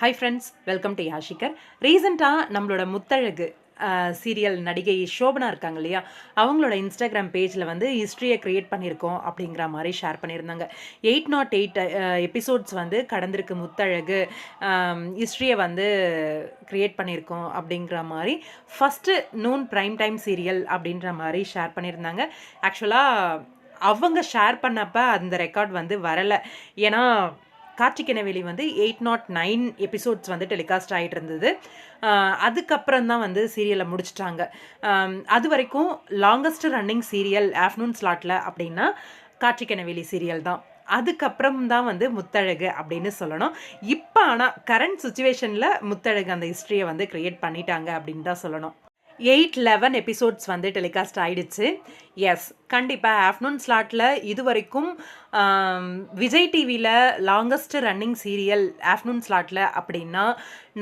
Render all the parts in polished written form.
Hi friends, welcome to யாஷிகர். ரீசெண்டாக நம்மளோட முத்தழகு சீரியல் நடிகை ஷோபனா இருக்காங்க இல்லையா, அவங்களோட இன்ஸ்டாகிராம் பேஜில் வந்து ஹிஸ்ட்ரியை க்ரியேட் பண்ணியிருக்கோம் அப்படிங்கிற மாதிரி ஷேர் பண்ணியிருந்தாங்க. 808 எபிசோட்ஸ் வந்து கடந்திருக்கு முத்தழகு, ஹிஸ்ட்ரியை வந்து க்ரியேட் பண்ணியிருக்கோம் அப்படிங்கிற மாதிரி first noon prime time serial அப்படின்ற மாதிரி ஷேர் பண்ணியிருந்தாங்க. ஆக்சுவலாக அவங்க ஷேர் பண்ணப்போ அந்த ரெக்கார்ட் வந்து வரலை. ஏன்னா கார்த்திக் நெவேலி வந்து 809 எபிசோட்ஸ் வந்து டெலிகாஸ்ட் ஆகிட்டு இருந்தது. அதுக்கப்புறம் தான் வந்து சீரியலை முடிச்சிட்டாங்க. அது வரைக்கும் லாங்கஸ்ட் ரன்னிங் சீரியல் ஆஃப்டர்நூன் ஸ்லாட்டில் அப்படின்னா கார்த்திக் நெவேலி சீரியல் தான். அதுக்கப்புறம் தான் வந்து முத்தழகு அப்படின்னு சொல்லணும். இப்போ ஆனால் கரண்ட் சுச்சுவேஷனில் முத்தழகு அந்த ஹிஸ்ட்ரியை வந்து க்ரியேட் பண்ணிட்டாங்க அப்படின்னு தான் சொல்லணும். 811 எபிசோட்ஸ் வந்து டெலிகாஸ்ட் ஆகிடுச்சு. எஸ், கண்டிப்பாக ஆஃப்டர்நூன் ஸ்லாட்டில் இது வரைக்கும் விஜய் டிவியில் லாங்கஸ்ட் ரன்னிங் சீரியல் ஆஃப்டர்நூன் ஸ்லாட்டில் அப்படின்னா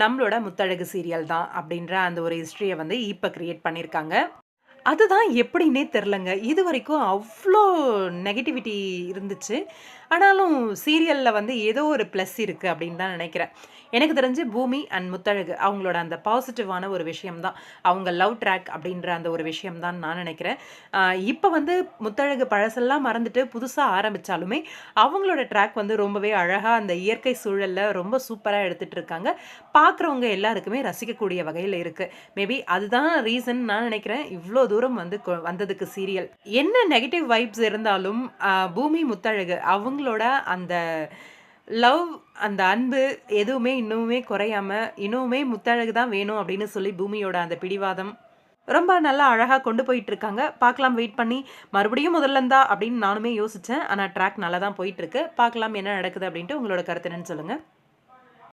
நம்மளோட முத்தழகு சீரியல் தான் அப்படின்ற அந்த ஒரு ஹிஸ்ட்ரியை வந்து இப்போ க்ரியேட் பண்ணியிருக்காங்க. அதுதான் எப்படின்னே தெரிலங்க. இது வரைக்கும் அவ்வளோ நெகட்டிவிட்டி இருந்துச்சு. ஆனாலும் சீரியலில் வந்து ஏதோ ஒரு ப்ளஸ் இருக்குது அப்படின்னு தான் நினைக்கிறேன். எனக்கு தெரிஞ்சு பூமி அண்ட் முத்தழகு அவங்களோட அந்த பாசிட்டிவான ஒரு விஷயம் தான், அவங்க லவ் ட்ராக் அப்படின்ற அந்த ஒரு விஷயம் தான் நான் நினைக்கிறேன். இப்போ வந்து முத்தழகு பழசெல்லாம் மறந்துட்டு புதுசாக ஆரம்பித்தாலுமே அவங்களோட ட்ராக் வந்து ரொம்பவே அழகாக அந்த இயற்கை சூழலில் ரொம்ப சூப்பராக எடுத்துகிட்டு இருக்காங்க. பார்க்குறவங்க எல்லாருக்குமே ரசிக்கக்கூடிய வகையில் இருக்குது. மேபி அதுதான் ரீசன் நான் நினைக்கிறேன் இவ்வளோ தூரம் வந்து வந்ததுக்கு சீரியல். என்ன நெகட்டிவ் வைப்ஸ் இருந்தாலும் பூமி முத்தழகு அவங்களோட அந்த லவ், அந்த அன்பு எதுவுமே இன்னுமே குறையாம இன்னுமே முத்தழகு தான் வேணும் அப்படின்னு சொல்லி பூமியோட அந்த பிடிவாதம் ரொம்ப நல்லா அழகாக கொண்டு போயிட்டு இருக்காங்க. பார்க்கலாம், வெயிட் பண்ணி மறுபடியும் முதல்ல இருந்தா அப்படின்னு நானுமே யோசித்தேன். ஆனால் ட்ராக் நல்லா தான் போயிட்டுருக்கு. பார்க்கலாம் என்ன நடக்குது அப்படின்ட்டு. உங்களோட கருத்து என்னன்னு சொல்லுங்கள்.